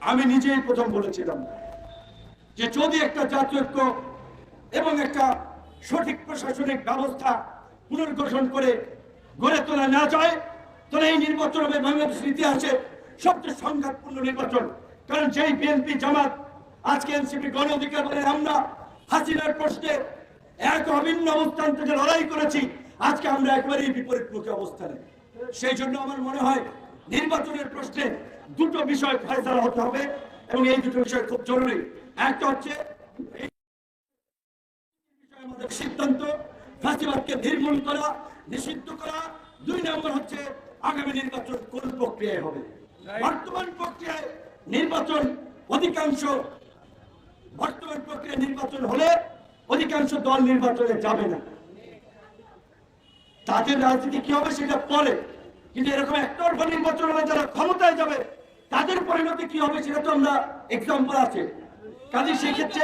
আমি নিজেই প্রথম বলেছিলাম যে যদি একটা জাতীয় ঐক্য এবং একটা সঠিক প্রশাসনিক ব্যবস্থা পুনর্গঠন করে গড়ে তোলা না যায় তাহলে এই নির্বাচন হবে বাংলাদেশের ইতিহাসে সবচেয়ে সংঘাতপূর্ণ নির্বাচন। কারণ যেই বিএনপি জামাত আজকে এনসিপি গণ অধিকার বলে আমরা হাসিনার প্রশ্নে এক অভিন্ন অবস্থান থেকে লড়াই করেছি, আজকে আমরা একেবারেই বিপরীতমুখী অবস্থানে। সেই জন্য আমার মনে হয় নির্বাচনের প্রশ্নে দুটো বিষয় ফয়সালা হতে হবে এবং এই দুটো বিষয় খুব জরুরি। একটা হচ্ছে আমাদের সিদ্ধান্ত ফাঁসিবাদকে নির্মূল করা, নিষিদ্ধ করা। 2 নম্বর হচ্ছে আগামী নির্বাচন কোন প্রক্রিয়ায় হবে। বর্তমান প্রক্রিয়ায় নির্বাচন হলে অধিকাংশ দল নির্বাচনে যাবে না, তাদের রাজনীতি কি হবে সেটা পরে। কিন্তু এরকম একতরফা নির্বাচন হলে যারা ক্ষমতায় যাবে তাদের পরিণতি কি হবে সেটা তো আমরা এক্সাম্পল আছে। কাজে সেই ক্ষেত্রে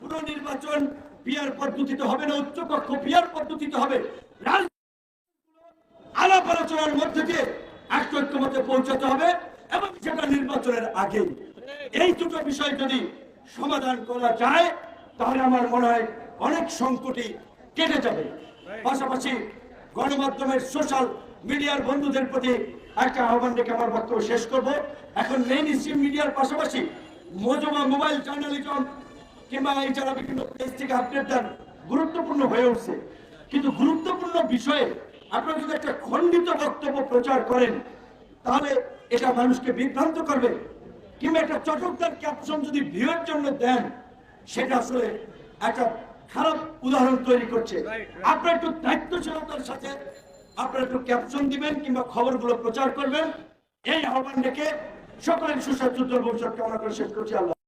পুরো নির্বাচন পিয়ার পদ্ধতিতে হবে না, উচ্চকক্ষ পিয়ার পদ্ধতিতে হবে। আলাপ আলোচনার মধ্যে দিয়ে একটা ঐক্যমতে পৌঁছাতে হবে এবং সেটা নির্বাচনের আগে। এই দুটো বিষয় যদি সমাধান করা যায় তাহলে আমার মনে হয় অনেক সংকটই কেটে যাবে। পাশাপাশি গণমাধ্যমের সোশ্যাল মিডিয়ার বন্ধুদের প্রতি একটা আহ্বান রেখে আমার বক্তব্য শেষ করব। এখন মেইন স্ট্রিম মিডিয়ার পাশাপাশি মজমা মোবাইল জার্নালিজম কিংবা এই যারা বিভিন্ন পেজ থেকে আপডেট দেন গুরুত্বপূর্ণ হয়ে উঠছে। কিন্তু গুরুত্বপূর্ণ বিষয়ে আপনারা যদি একটা খণ্ডিত বক্তব্য প্রচার করেন তাহলে এটা মানুষকে বিভ্রান্ত করবে। কিংবা একটা চটকদার ক্যাপশন যদি ভিউয়ের জন্য দেন সেটা আসলে একটা খারাপ উদাহরণ তৈরি করছে। আপনারা একটু দায়িত্বশীলতার সাথে আপনারা একটু ক্যাপশন দিবেন কিংবা খবরগুলো প্রচার করবেন। এই আহ্বান রেখে সকলের সুস্বাস্থ্য ভবিষ্যৎ কামনা করে শেষ করছি। আল্লাহ।